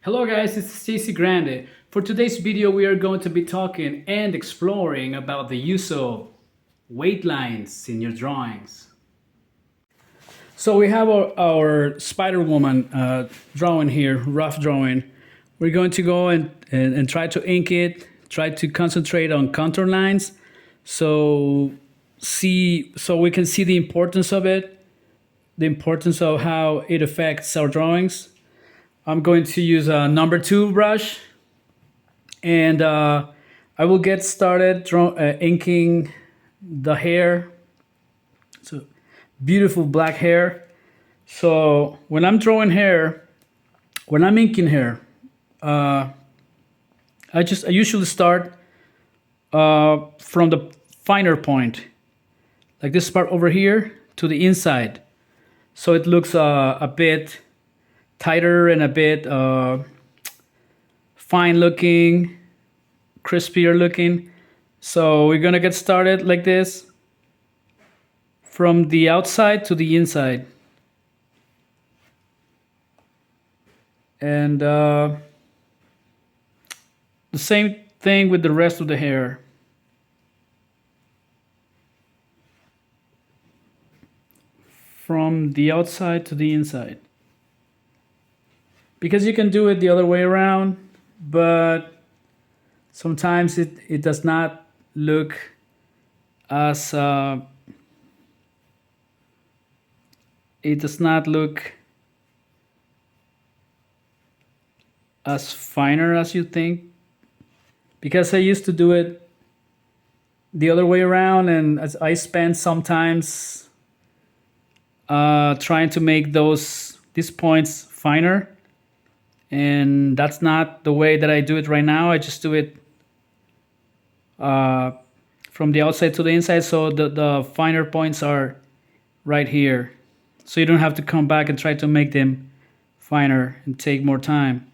Hello guys, it's Stacy Grande. For today's video we are going to be talking and exploring about the use of weight lines in your drawings. So we have our Spider-Woman drawing here, rough drawing. We're going to go and try to ink it, try to concentrate on contour lines so we can see the importance of it, the importance of how it affects our drawings. I'm going to use a number 2 brush, and I will get started inking the hair. So beautiful black hair. So when I'm drawing hair, when I'm inking hair, I usually start from the finer point, like this part over here, to the inside, so it looks a bit tighter and a bit fine looking, crispier looking. So we're gonna get started like this, from the outside to the inside. And the same thing with the rest of the hair. From the outside to the inside. Because you can do it the other way around, but sometimes it does not look as it does not look as finer as you think, because I used to do it the other way around, and as I spend sometimes trying to make these points finer, and that's not the way that I do it right now. I just do it from the outside to the inside, so the finer points are right here, so you don't have to come back and try to make them finer and take more time.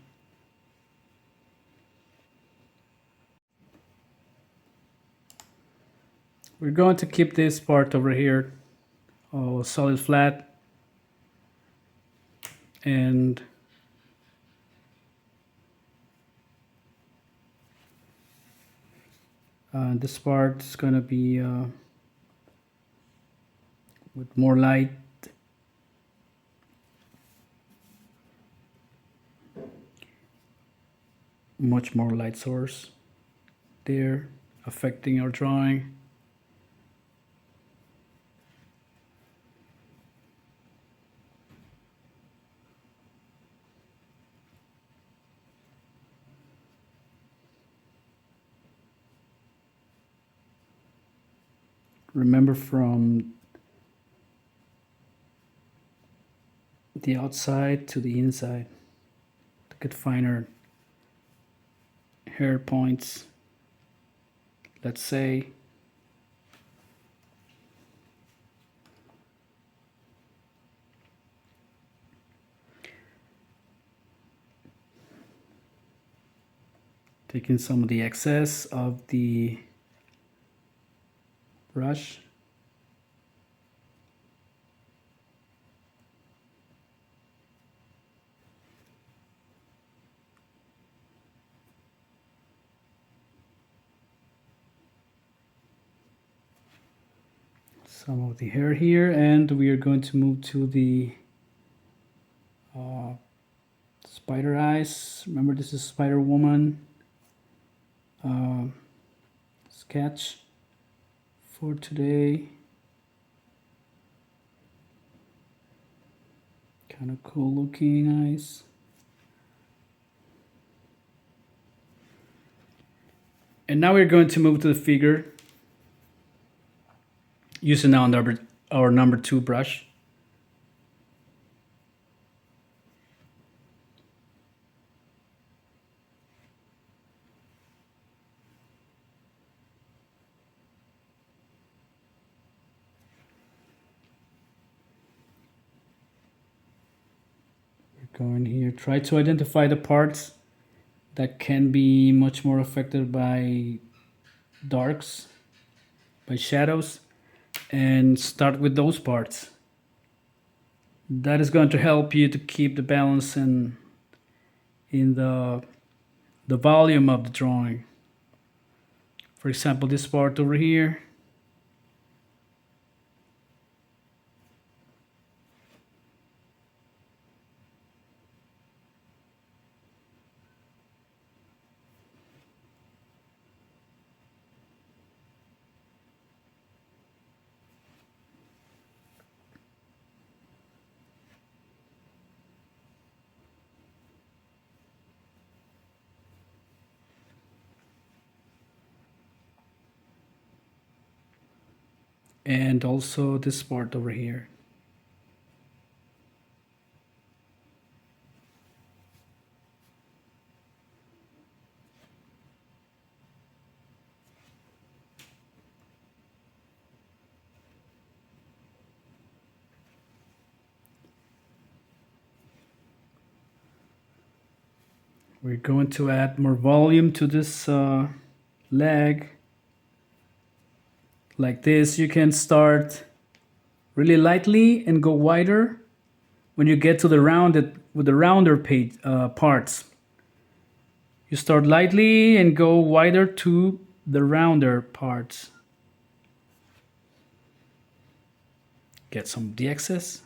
We're going to keep this part over here solid flat, and this part is going to be with more light. Much more light source there affecting our drawing. Remember, from the outside to the inside to get finer hair points. Let's say taking some of the excess of the brush. Some of the hair here, and we are going to move to the spider eyes. Remember, this is Spider-Woman sketch for today. Kind of cool looking eyes. And now we're going to move to the figure using our number 2 brush. We're going here, try to identify the parts that can be much more affected by darks, by shadows, and start with those parts. That is going to help you to keep the balance and in the volume of the drawing. For example, this part over here. And also this part over here. We're going to add more volume to this leg. Like this, you can start really lightly and go wider when you get to the rounded with the rounder parts. You start lightly and go wider to the rounder parts. Get some of the excess.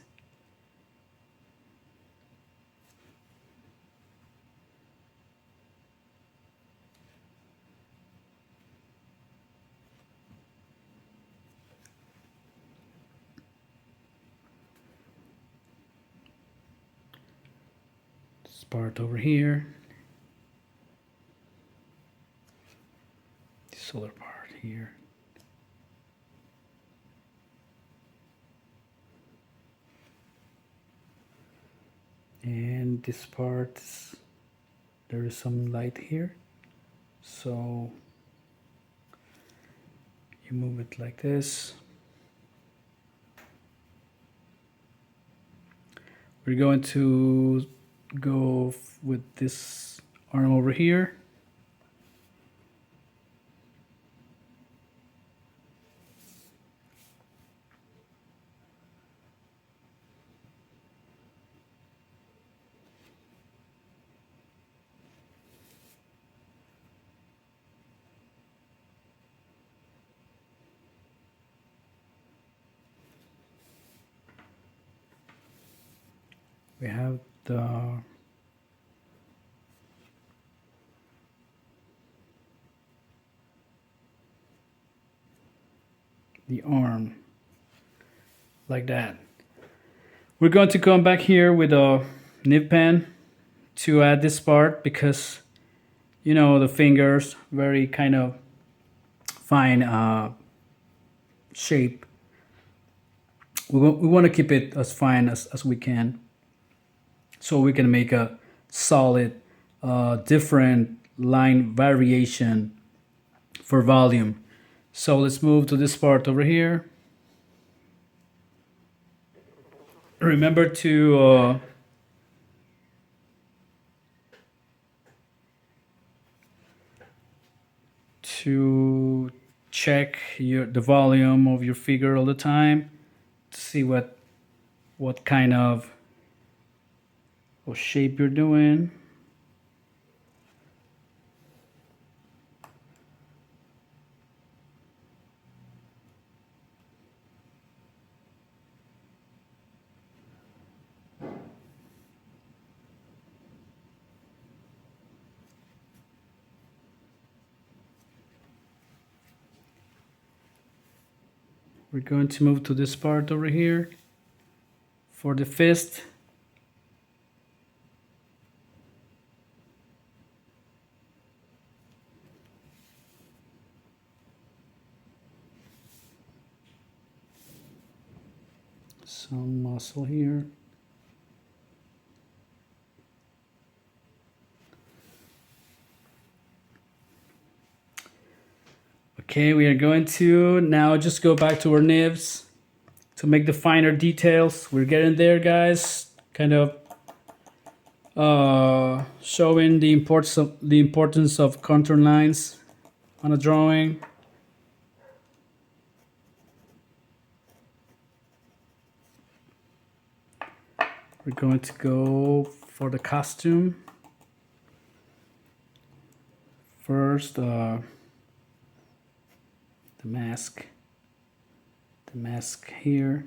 This part over here. This other part here. And this part, there is some light here, so you move it like this. We're going to go with this arm over here. We have the arm like that. We're going to come back here with a nib pen to add this part because, you know, the fingers very kind of fine shape. We want to keep it as fine as we can, so we can make a solid different line variation for volume. So let's move to this part over here. Remember to check the volume of your figure all the time to see what kind of shape you're doing. We're going to move to this part over here for the fist. Some muscle here. Okay, we are going to now just go back to our nibs to make the finer details. We're getting there, guys. Kind of showing the importance of contour lines on a drawing. We're going to go for the costume. first the mask here.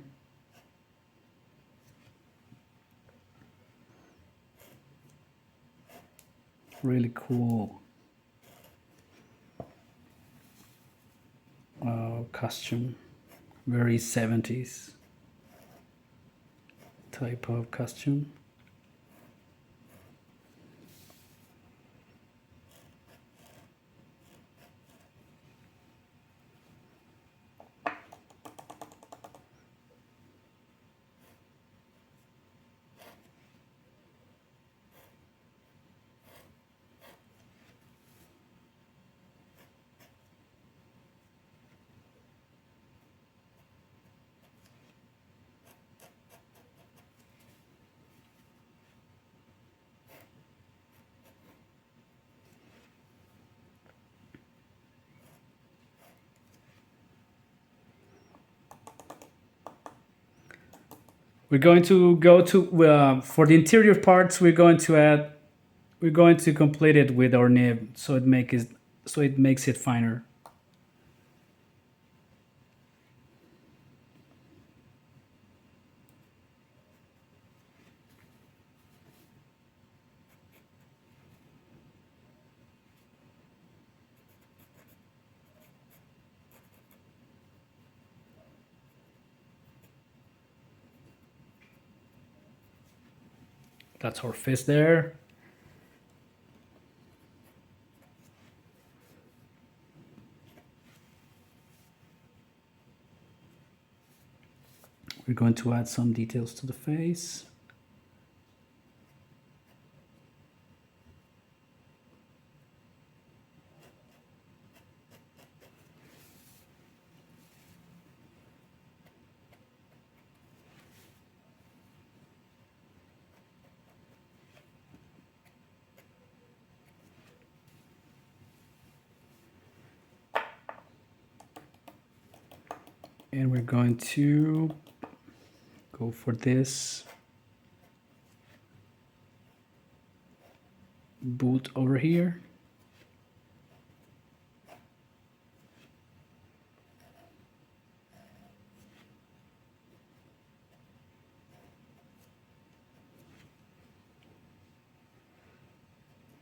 Really cool costume, very 70s type of costume. We're going to go to for the interior parts. We're going to complete it with our nib, so it makes it finer. That's our fist there. We're going to add some details to the face. And we're going to go for this boot over here.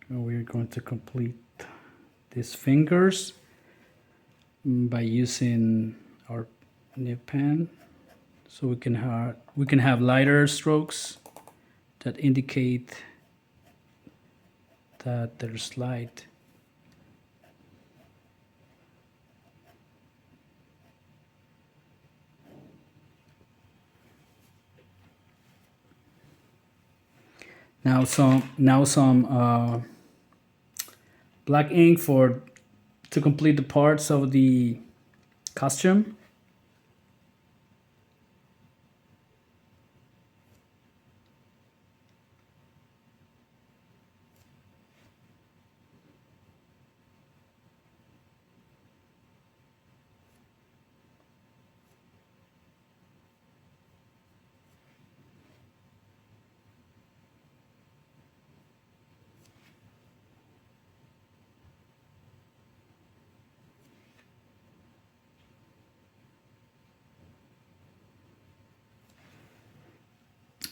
And we're going to complete these fingers by using our nib pen, so we can have lighter strokes that indicate that there's light. Now some black ink to complete the parts of the costume.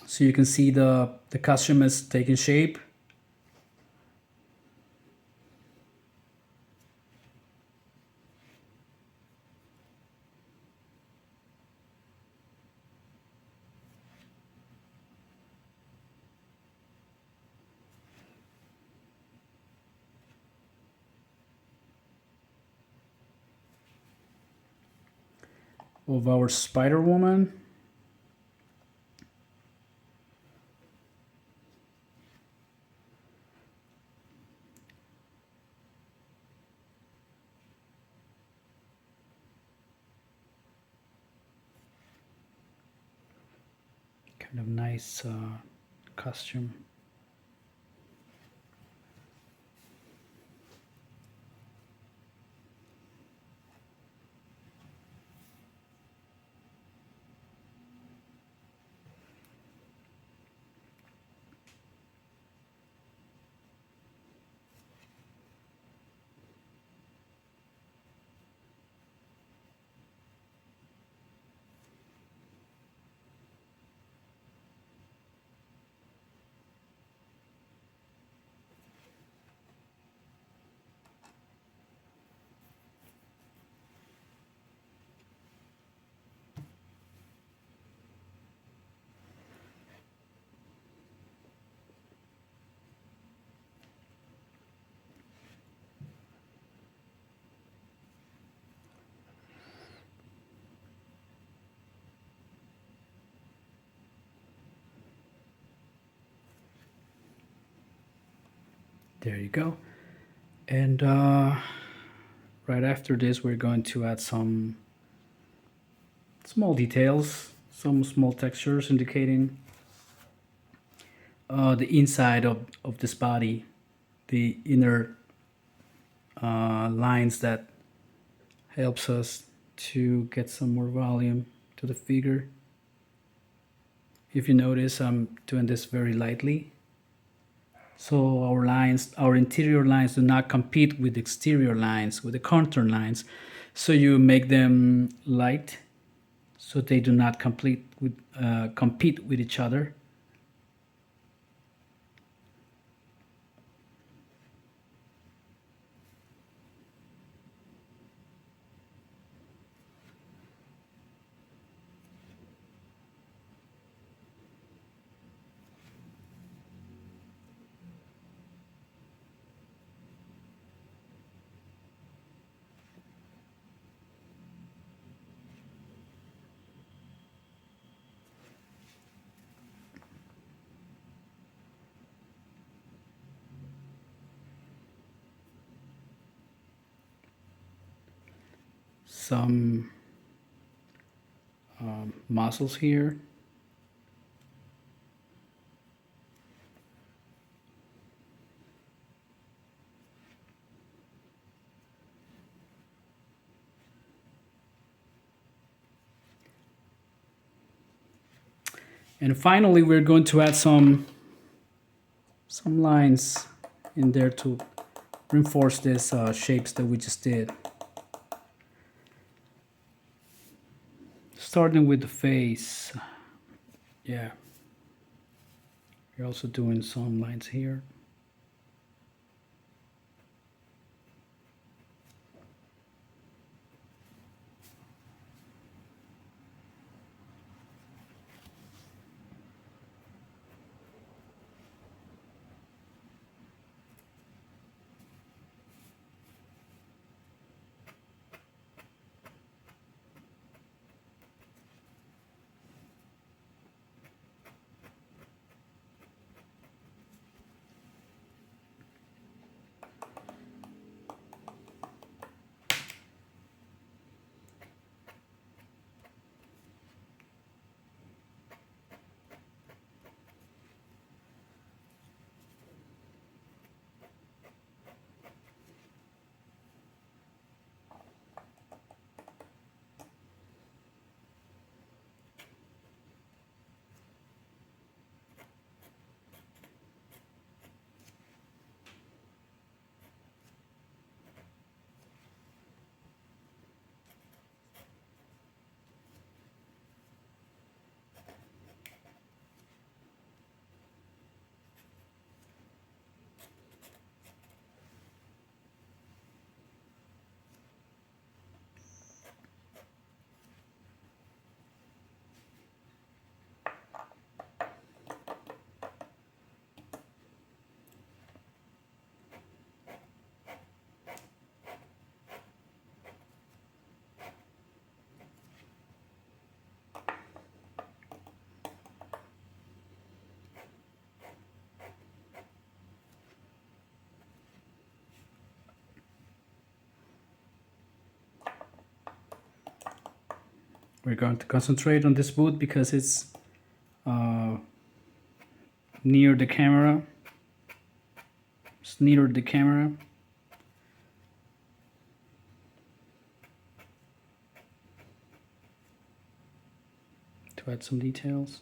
So you can see the costume is taking shape. Of our Spider-Woman. Kind of nice costume. There you go. And right after this, we're going to add some small details, some small textures indicating the inside of this body, the inner lines that helps us to get some more volume to the figure. If you notice, I'm doing this very lightly. So our lines, our interior lines do not compete with the exterior lines, with the contour lines. So you make them light so they do not compete with each other. Some muscles here. And finally, we're going to add some lines in there to reinforce these shapes that we just did. Starting with the face. Yeah. We're also doing some lines here. We're going to concentrate on this boot because it's near the camera. It's near the camera. To add some details.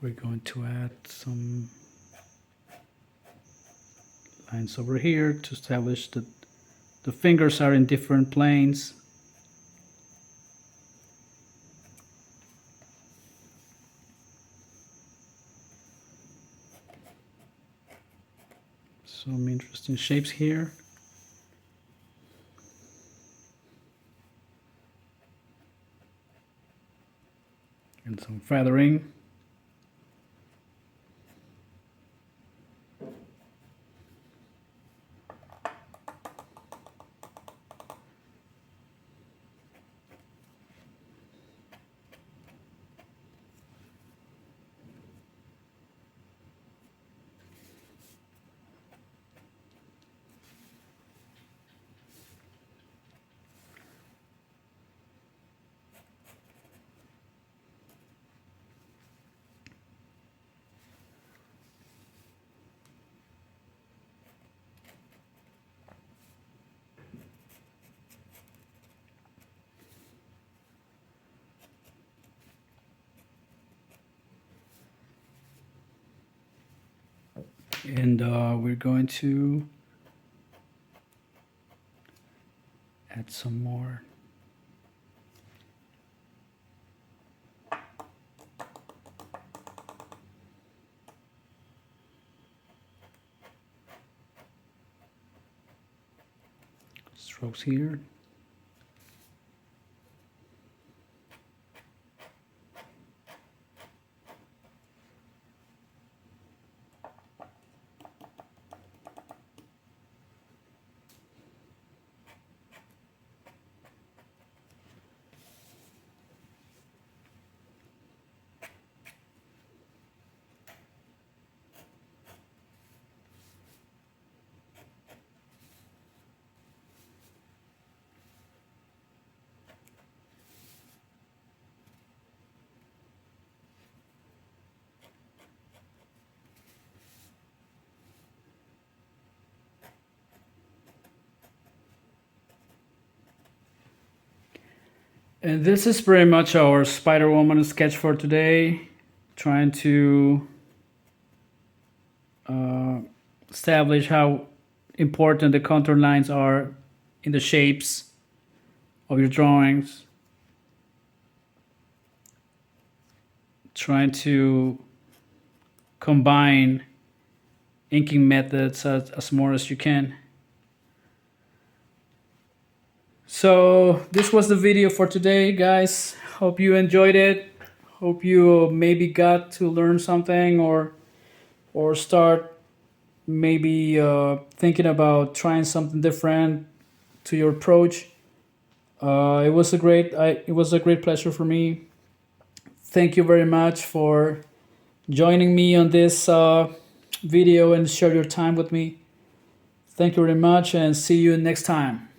We're going to add some lines over here to establish that the fingers are in different planes. Some interesting shapes here. and some feathering. And we're going to add some more. Strokes here. And this is pretty much our Spider-Woman sketch for today. Trying to establish how important the contour lines are in the shapes of your drawings. Trying to combine inking methods as more as you can. So this was the video for today, guys. Hope you enjoyed it. Hope you maybe got to learn something or start maybe thinking about trying something different to your approach. It was a great pleasure for me. Thank you very much for joining me on this video and share your time with me. Thank you very much and see you next time.